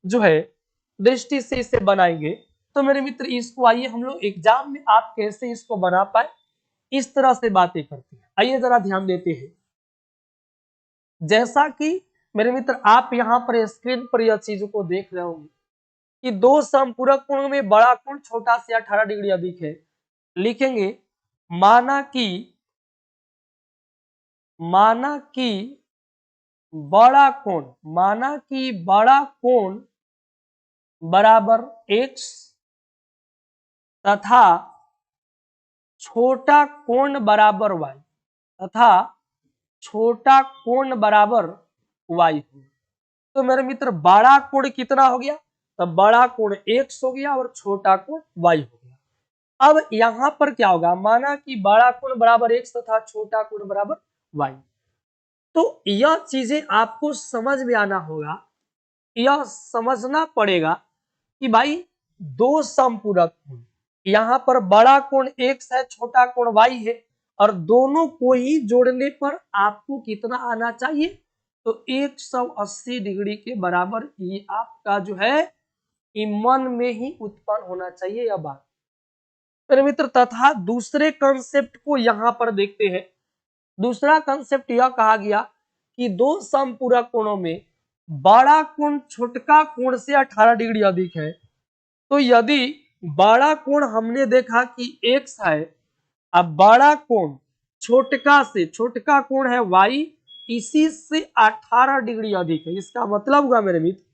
जो है दृष्टि से इसे बनाएंगे तो मेरे मित्र इसको आइए हम लोग एग्जाम में आप कैसे इसको बना पाए, इस तरह से बातें करते हैं। आइए जरा ध्यान देते हैं। जैसा कि मेरे मित्र आप यहाँ पर स्क्रीन पर यह चीजों को देख रहे होंगे कि दो समपूरक कोणों में बड़ा कोण छोटा से 18 डिग्री अधिक है। लिखेंगे माना कि बड़ा कोण, माना कि बड़ा कोण बराबर x तथा छोटा कोण बराबर y, तथा छोटा कोण बराबर y हो। तो मेरे मित्र बड़ा कोण कितना हो गया, तो बड़ा कोण x हो गया और छोटा कोण y हो गया। अब यहां पर क्या होगा, माना कि बड़ा कोण बराबर x तथा छोटा कोण बराबर y। तो यह चीजें आपको समझ में आना होगा, यह समझना पड़ेगा कि भाई दो समपूरक कोण यहाँ पर बड़ा कोण x है, छोटा कोण y है, और दोनों को ही जोड़ने पर आपको कितना आना चाहिए, तो 180 डिग्री के बराबर ये आपका जो है मन में ही उत्पन्न होना चाहिए यह बात। मेरे मित्र तथा दूसरे कंसेप्ट को यहाँ पर देखते हैं। दूसरा कंसेप्ट यह कहा गया कि दो समपूरक कोणों में बड़ा कोण छोटका कोण से 18 डिग्री अधिक है, तो यदि बड़ा कोण हमने देखा कि x है, अब बड़ा कोण छोटका कोण है y, इसी से 18 डिग्री अधिक है। इसका मतलब हुआ मेरे मित्र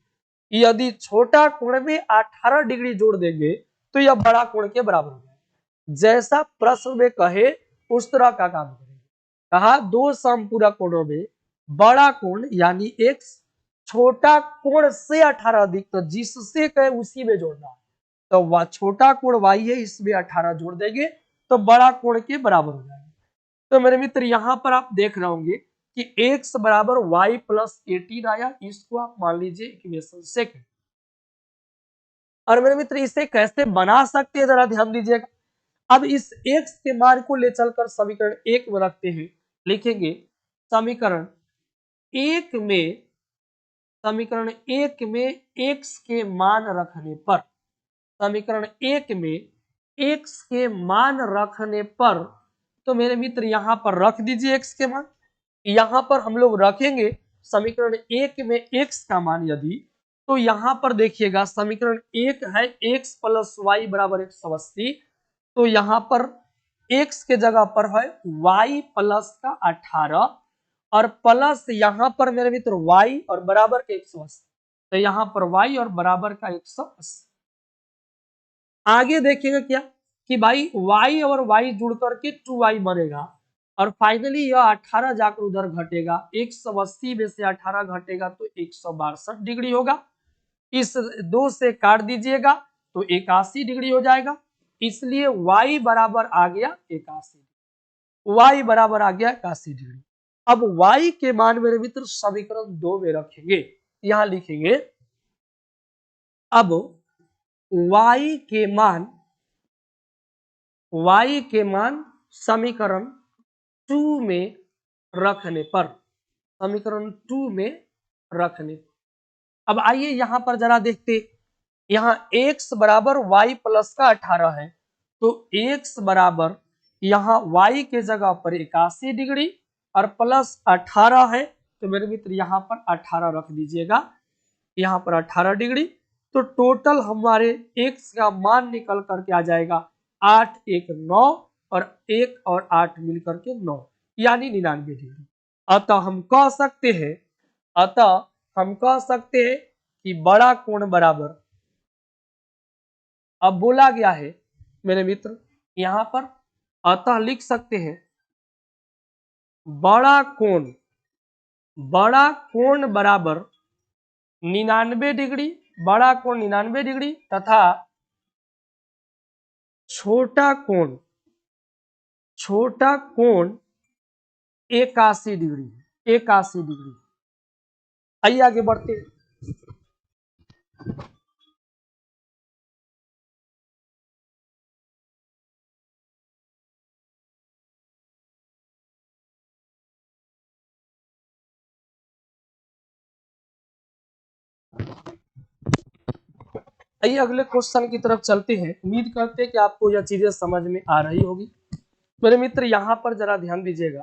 यदि छोटा कोण में 18 डिग्री जोड़ देंगे तो यह बड़ा कोण के बराबर होगा। जैसा प्रश्न में कहे उस तरह का काम करेंगे। कहा दो समपूरक कोणों में बड़ा कोण यानी x छोटा कोण से 18 अधिक, तो जिससे कहे उसी में जोड़ना है, तो वह छोटा कोण y है, इसमें 18 जोड़ देंगे तो बड़ा कोण के बराबर हो जाएगा। तो मेरे मित्र यहाँ पर आप देख रहे होंगे कि x बराबर y प्लस 18 आया, इसको आप मान लीजिए इक्वेशन सेकंड। और मेरे मित्र इसे कैसे बना सकते हैं जरा ध्यान दीजिएगा। अब इस x के मान को ले चलकर समीकरण 1 में रखते हैं, लिखेंगे समीकरण 1 में x के मान रखने पर, समीकरण 1 में x के मान रखने पर, तो मेरे मित्र यहां पर रख दीजिए x के मान। यहां पर हम लोग रखेंगे समीकरण 1 में x का मान यदि, तो यहां पर देखिएगा समीकरण 1 है x प्लस वाई बराबर 180, तो यहां पर x के जगह पर है y प्लस का 18 और प्लस यहां पर मेरे मित्र y और बराबर का 180, तो यहां पर y और बराबर का 180। आगे देखिएगा क्या कि भाई y और y जुड़ करके 2y बनेगा और फाइनली यह 18 जाकर उधर घटेगा, 180 में से 18 घटेगा तो 162 डिग्री होगा। इस 2 से काट दीजिएगा तो 81 डिग्री हो जाएगा, इसलिए y बराबर आ गया 81, y बराबर आ गया 81 डिग्री। अब y के मान मेरे मित्र समीकरण 2 में रखेंगे, यहां लिखेंगे अब y के मान समीकरण 2 में रखने पर, समीकरण 2 में रखने पर, अब आइए यहां पर जरा देखते, यहां x बराबर y प्लस का 18 है, तो x बराबर यहां y के जगह पर 81 डिग्री और प्लस 18 है, तो मेरे मित्र यहां पर 18 रख दीजिएगा, यहां पर 18 डिग्री, तो टोटल हमारे x का मान निकल करके आ जाएगा 8 1 9 और 1 और 8 मिलकर के 9 यानी 99 डिग्री। अतः हम कह सकते हैं कि बड़ा कोण बराबर, अब बोला गया है मेरे मित्र यहां पर, अतः लिख सकते हैं बड़ा कोण बराबर 99 डिग्री, बड़ा कोण 99 डिग्री तथा छोटा कोण 81 डिग्री। आइए आगे बढ़ते हैं। आइए अगले क्वेश्चन की तरफ चलते हैं। उम्मीद करते हैं कि आपको यह चीजें समझ में आ रही होगी। मेरे मित्र यहां पर जरा ध्यान दीजिएगा,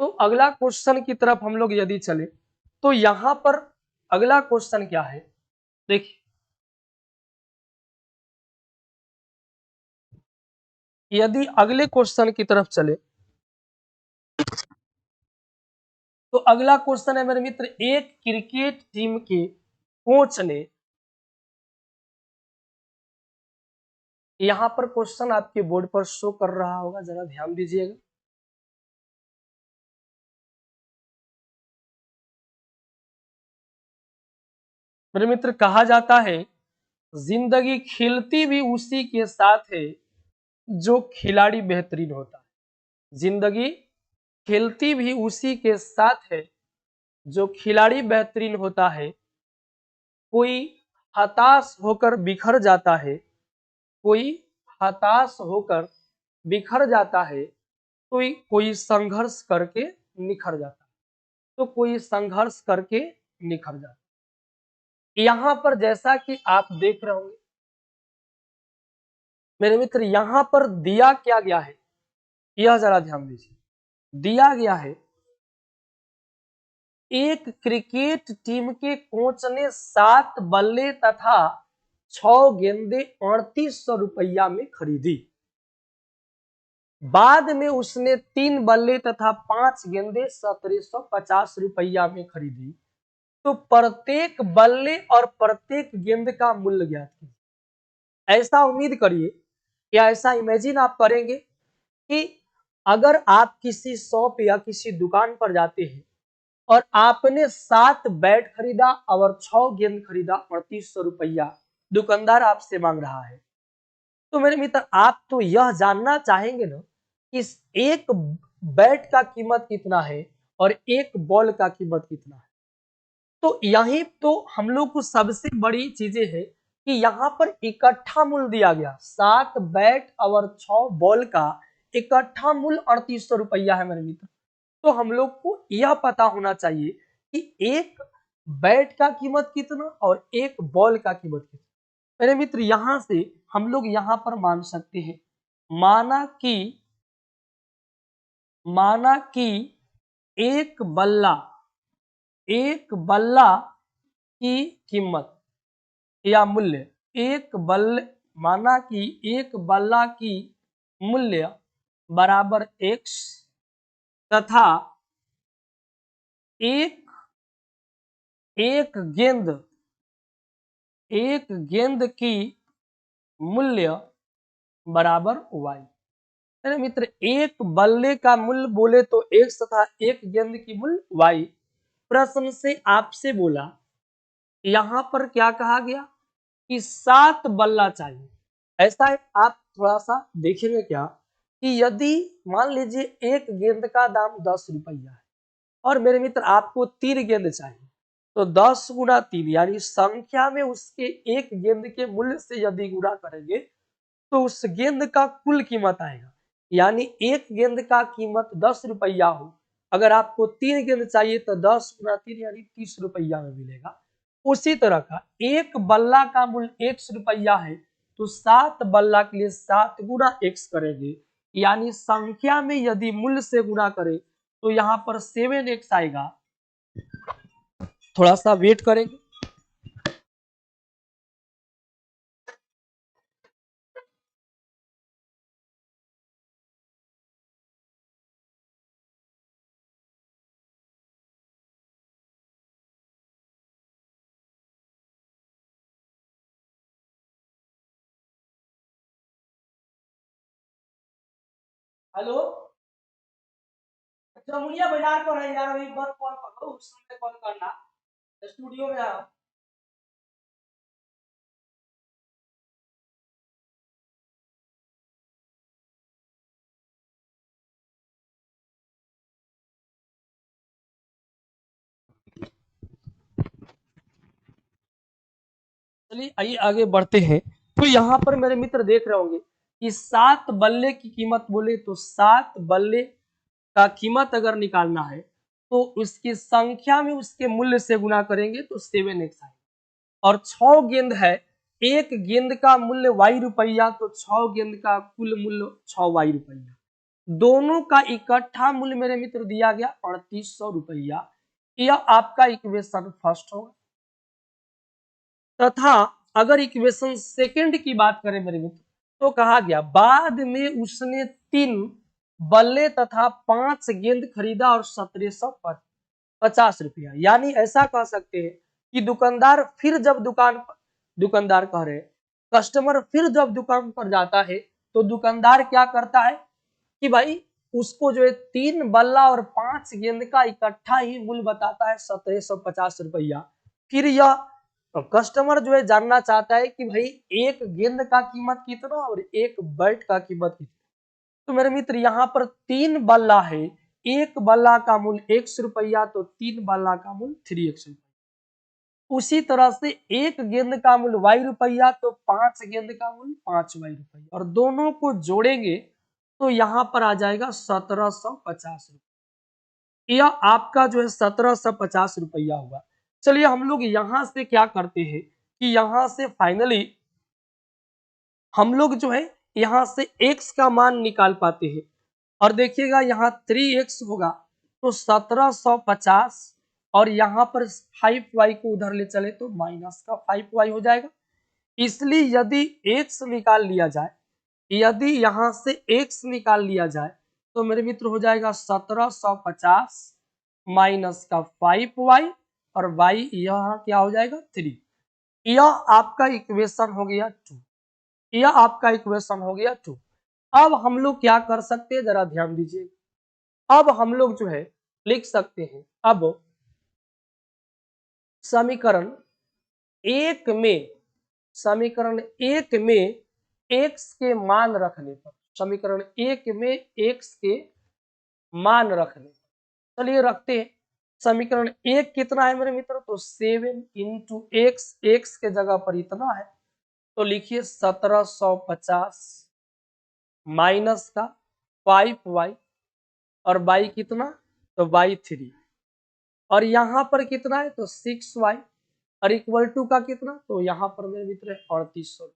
तो अगला क्वेश्चन की तरफ हम लोग यदि चले तो यहां पर अगला क्वेश्चन क्या है, देखिए यदि अगले क्वेश्चन की तरफ चले तो अगला क्वेश्चन है मेरे मित्र, एक क्रिकेट टीम के कोच ने, यहां पर क्वेश्चन आपके बोर्ड पर शो कर रहा होगा, जरा ध्यान दीजिएगा। मेरे मित्र कहा जाता है जिंदगी खिलती भी उसी के साथ है जो खिलाड़ी बेहतरीन होता है। जिंदगी खिलती भी उसी के साथ है जो खिलाड़ी बेहतरीन होता है। कोई हताश होकर बिखर जाता है, कोई हताश होकर बिखर जाता है तो कोई संघर्ष करके निखर जाता है, तो कोई संघर्ष करके निखर जाता है। यहां पर जैसा कि आप देख रहे होंगे मेरे मित्र, यहां पर दिया क्या गया है, यह जरा ध्यान दीजिए। दिया गया है एक क्रिकेट टीम के कोच ने 7 बल्ले तथा 6 गेंदे 3800 रुपया में खरीदी। बाद में उसने 3 बल्ले तथा 5 गेंदे 1750 रुपया में खरीदी। तो प्रत्येक बल्ले और प्रत्येक गेंद का मूल्य ज्ञात कीजिए। ऐसा उम्मीद करिए या ऐसा इमेजिन आप करेंगे कि अगर आप किसी शॉप या किसी दुकान पर जाते हैं और आपने 7 बैट खरीदा और 6 गेंद खरीदा 3800 रुपया दुकानदार आपसे मांग रहा है, तो मेरे मित्र आप तो यह जानना चाहेंगे ना कि इस एक बैट का कीमत कितना है और एक बॉल का कीमत कितना है। तो यही तो हम लोग को सबसे बड़ी चीजें है कि यहाँ पर इकट्ठा मूल्य दिया गया, 7 बैट और 6 बॉल का इकट्ठा मूल्य 3800 रुपया है मेरे मित्र। तो हम लोग को यह पता होना चाहिए कि एक बैट का कीमत कितना और एक बॉल का कीमत कितना। मेरे मित्र यहां से हम लोग यहां पर मान सकते हैं, माना कि एक बल्ला की कीमत या मूल्य, माना कि एक बल्ला की मूल्य बराबर x तथा एक गेंद की मूल्य बराबर y। मेरे मित्र एक बल्ले का मूल्य बोले तो x तथा एक गेंद की मूल्य y। प्रश्न से आपसे बोला, यहां पर क्या कहा गया कि 7 बल्ला चाहिए। ऐसा है, आप थोड़ा सा देखेंगे क्या कि यदि मान लीजिए एक गेंद का दाम 10 रुपया है और मेरे मित्र आपको 3 गेंद चाहिए, तो 10 गुना 3 यानी संख्या में उसके एक गेंद के मूल्य से यदि गुणा करेंगे तो उस गेंद का कुल कीमत आएगा। यानी एक गेंद का कीमत 10 रुपया हो, अगर आपको 3 गेंद चाहिए तो 10 गुना 3 यानी 30 रुपया में मिलेगा। उसी तरह का एक बल्ला का मूल्य 1 रुपया है, तो 7 बल्ला के लिए 7 गुना x करेंगे, यानी संख्या में यदि मूल्य से गुणा करें तो यहाँ पर 7x आएगा। थोड़ा सा वेट करेंगे। हेलो, जमुनिया बाजार पर है यार, अभी मत कॉल करो, उस समय कॉल करना, स्टूडियो में आओ। चलिए आइए आगे बढ़ते हैं। तो यहाँ पर मेरे मित्र देख रहे होंगे कि 7 बल्ले की कीमत बोले तो 7 बल्ले का कीमत अगर निकालना है तो उसकी संख्या में उसके मूल्य से गुना करेंगे तो 7x आएगा। और 6 गेंद है, एक गेंद का मूल्य y रुपया, तो 6 गेंद का कुल मूल्य 6y रुपया। दोनों का इकट्ठा मूल्य मेरे मित्र दिया गया 3800 रुपया। यह आपका इक्वेशन फर्स्ट होगा। तथा अगर इक्वेशन सेकंड की बात करें मेरे मित्र, तो कहा गया बाद में उसने 3 बल्ले तथा 5 गेंद खरीदा और 1750 रुपया। यानी ऐसा कह सकते हैं कि दुकानदार कह रहे कस्टमर फिर जब दुकान पर जाता है तो दुकानदार क्या करता है कि भाई उसको जो है 3 बल्ला और 5 गेंद का इकट्ठा ही मूल्य बताता है 1750 रुपया। फिर यह कस्टमर जो है जानना चाहता है कि भाई एक गेंद का कीमत कितना और एक बैट का कीमत कितना। तो मेरे मित्र यहाँ पर 3 बल्ला है, एक बल्ला का मूल्य 1 रुपया, तो 3 बल्ला का मूल्य 3x रुपया। उसी तरह से एक गेंद का मूल्य y रुपया तो 5 गेंद का मूल्य 5 y रुपया, और दोनों को जोड़ेंगे तो यहाँ पर आ जाएगा 1750 रुपये। यह आपका जो है 1750 रुपया हुआ। चलिए हम लोग यहाँ से क्या करते हैं कि यहाँ से फाइनली हम लोग जो है यहाँ से x का मान निकाल पाते हैं, और देखिएगा यहाँ 3x होगा तो 1750, और यहाँ पर 5y को उधर ले चले तो माइनस का 5y हो जाएगा। इसलिए यदि x निकाल लिया जाए, यदि यहाँ से x निकाल लिया जाए तो मेरे मित्र हो जाएगा 1750 माइनस का 5y, और y यहाँ क्या हो जाएगा 3। यह आपका इक्वेशन हो गया 2। यह आपका इक्वेशन हो गया 2। अब हम लोग क्या कर सकते हैं, जरा ध्यान दीजिए। अब हम लोग जो है लिख सकते हैं, अब समीकरण एक में x के मान रखने पर, समीकरण एक में x के मान रखने पर, चलिए रखते हैं। समीकरण एक कितना है मेरे मित्र, तो 7 इंटू x के जगह पर इतना है तो लिखिए 1750 माइनस का 5y, और y कितना, तो y 3, और यहाँ पर कितना है तो 6y, और इक्वल टू का कितना, तो यहाँ पर मेरे मित्र है 3800।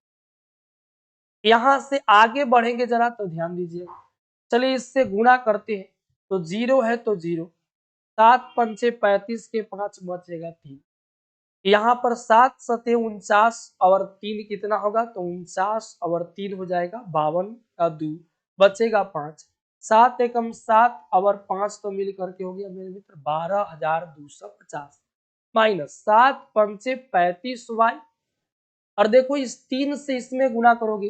यहाँ से आगे बढ़ेंगे जरा तो ध्यान दीजिए। चलिए इससे गुणा करते हैं तो 0 है तो 0, 7 पंचे 35 के 5 बचेगा 3, यहाँ पर 7 सते 49, और 3 कितना होगा, तो 49 और 3 हो जाएगा 52 का 2 बचेगा 5, 7 एकम 7 और 5 तो मिल करके हो गया मेरे मित्र 12250 माइनस 7 पंचे 35y, और देखो इस 3 से इसमें गुणा करोगे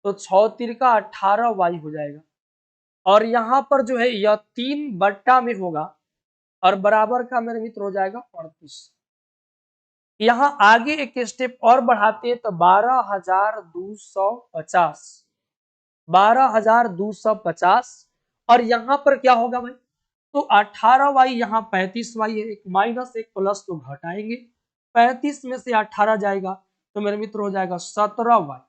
तो 6 तिरका 18y हो जाएगा, और यहाँ पर जो है यह 3 बट्टा में होगा और बराबर का मेरे मित्र हो जाएगा 38। यहाँ आगे एक स्टेप और बढ़ाते हैं तो 12250, और यहाँ पर क्या होगा भाई, तो 18y, यहाँ 35y है, एक माइनस एक प्लस तो घटाएंगे, 35 में से 18 जाएगा तो मेरे मित्र हो जाएगा 17y,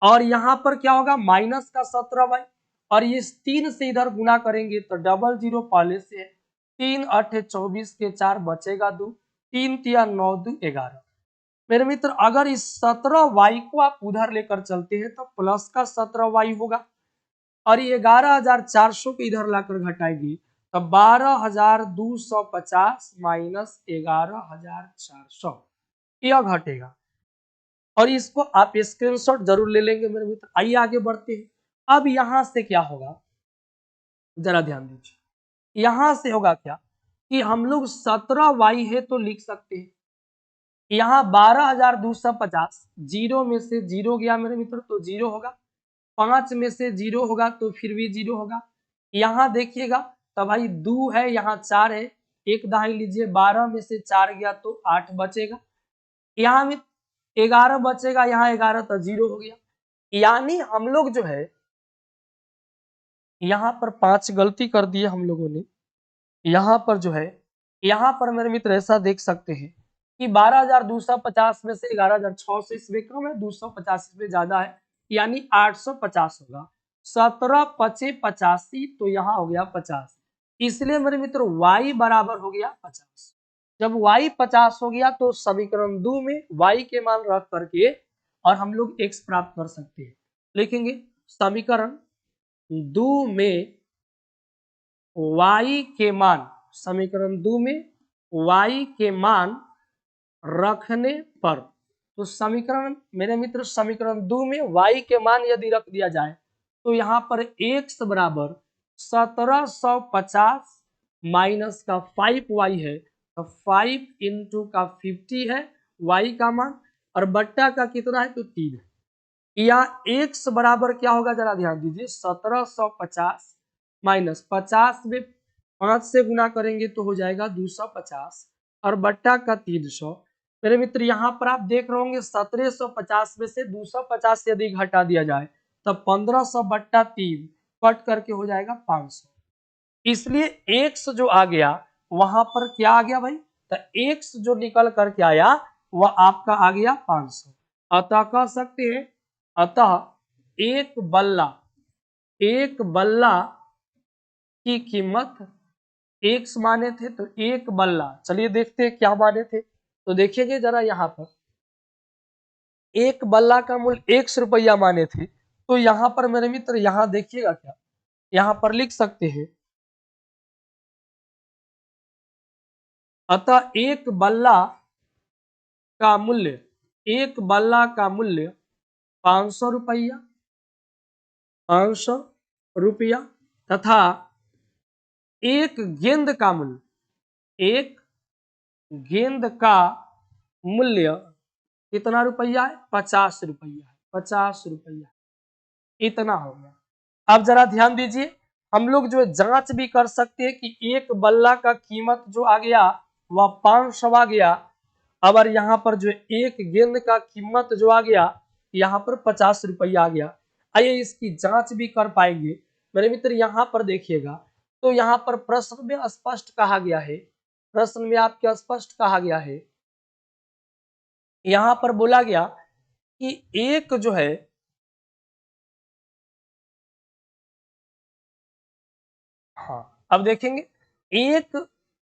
और यहाँ पर क्या होगा माइनस का 17y, और इस 3 से इधर गुना करेंगे तो 00 पहले से है, 3 8 24 के 4 बचेगा 2, 3 तिया 9 2 11। मेरे मित्र अगर इस 17y को आप उधर लेकर चलते हैं तो प्लस का 17y होगा, और ये 11400 को इधर लाकर घटाएगी तो 12250 माइनस 11400 यह घटेगा, और इसको आप स्क्रीनशॉट जरूर ले लेंगे मेरे मित्र। आइए आगे बढ़ते हैं। अब यहां से क्या होगा, जरा ध्यान दीजिए। यहां से होगा क्या कि हम लोग 17y है तो लिख सकते हैं, यहाँ 12250, 0 में से 0 गया मेरे मित्र तो 0 होगा, 5 में से 0 होगा तो फिर भी 0 होगा। यहाँ देखिएगा तो भाई 2 है, यहाँ 4 है, एक दहाई लीजिए, 12 में से 4 गया तो 8 बचेगा, यहाँ में 11 बचेगा, यहाँ 11 तो 0 हो गया। यानी हम लोग जो है यहाँ पर 5 गलती कर दिए हम लोगों ने। यहाँ पर जो है, यहाँ पर मेरे मित्र ऐसा देख सकते हैं कि 12250 में से 11600 इसमें कम है, 250 इसमें ज्यादा है, यानी 850 होगा। 17 पचे 85 तो यहाँ हो गया 50, इसलिए मेरे मित्र y बराबर हो गया 50। जब y 50 हो गया तो समीकरण 2 में y के मान रख करके और हम लोग x प्राप्त कर सकते हैं। लिखेंगे समीकरण 2 में y के मान, समीकरण 2 में y के मान रखने पर, तो समीकरण मेरे मित्र समीकरण 2 में y के मान यदि रख दिया जाए तो यहाँ पर x बराबर 1750 माइनस का 5y है, तो 5 इंटू का 50 है y का मान, और बट्टा का कितना है तो 3 है। यहाँ x बराबर क्या होगा जरा ध्यान दीजिए, 1750 माइनस 50 में 5 से गुना करेंगे तो हो जाएगा 250, और बट्टा का 300। मेरे मित्र यहाँ पर आप देख रहे होंगे 1750 में से 250 यदि घटा दिया जाए तब 1500 बट्टा 3 कट करके हो जाएगा 500। इसलिए x जो आ गया वहां पर क्या आ गया भाई, तो x जो निकल करके आया वह आपका आ गया 500। अतः कह सकते हैं, अतः एक बल्ला की कीमत x माने थे, तो एक बल्ला, चलिए देखते हैं क्या माने थे। तो देखिएगा जरा यहाँ पर एक बल्ला का मूल्य 1 रुपया माने थे, तो यहाँ पर मेरे मित्र यहाँ देखिएगा क्या, यहाँ पर लिख सकते हैं, अतः एक बल्ला का मूल्य 500 रुपया, 500 रुपया तथा एक गेंद का मूल्य कितना रुपया है, 50 रुपया है, 50 रुपया, इतना हो गया। अब जरा ध्यान दीजिए, हम लोग जो जांच भी कर सकते हैं कि एक बल्ला का कीमत जो आ गया वह 500 आ गया, अब यहाँ पर जो एक गेंद का कीमत जो आ गया यहाँ पर 50 रुपया आ गया। आइए इसकी जांच भी कर पाएंगे मेरे मित्र। यहाँ पर देखिएगा, तो यहाँ पर प्रश्न में स्पष्ट कहा गया है, प्रश्न में आपके स्पष्ट कहा गया है, यहाँ पर बोला गया कि एक जो है, हाँ अब देखेंगे, एक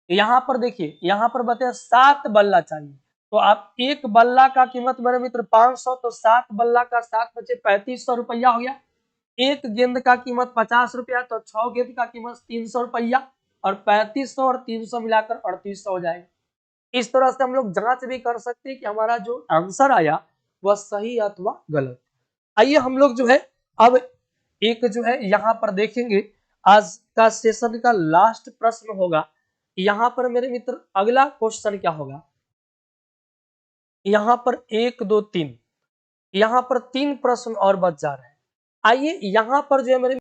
यहाँ पर देखिए, यहाँ पर बताया 7 बल्ला चाहिए, तो आप एक बल्ला का कीमत मेरे मित्र 500, तो 7 बल्ला का 7 बचे 3500 रुपया हो गया। एक गेंद का कीमत 50 रुपया, तो 6 गेंद का कीमत 300 रुपया, और 3500 और 300 मिलाकर 3800 हो जाएगा। इस तरह से हम लोग जांच भी कर सकते हैं कि हमारा जो आंसर आया वह सही अथवा गलत। आइए हम लोग जो है अब एक जो है यहाँ पर देखेंगे, आज का सेशन का लास्ट प्रश्न होगा। यहाँ पर मेरे मित्र अगला क्वेश्चन क्या होगा, यहाँ पर 1 2 3, यहाँ पर 3 प्रश्न और बच जा रहे हैं। आइए यहाँ पर जो है मेरे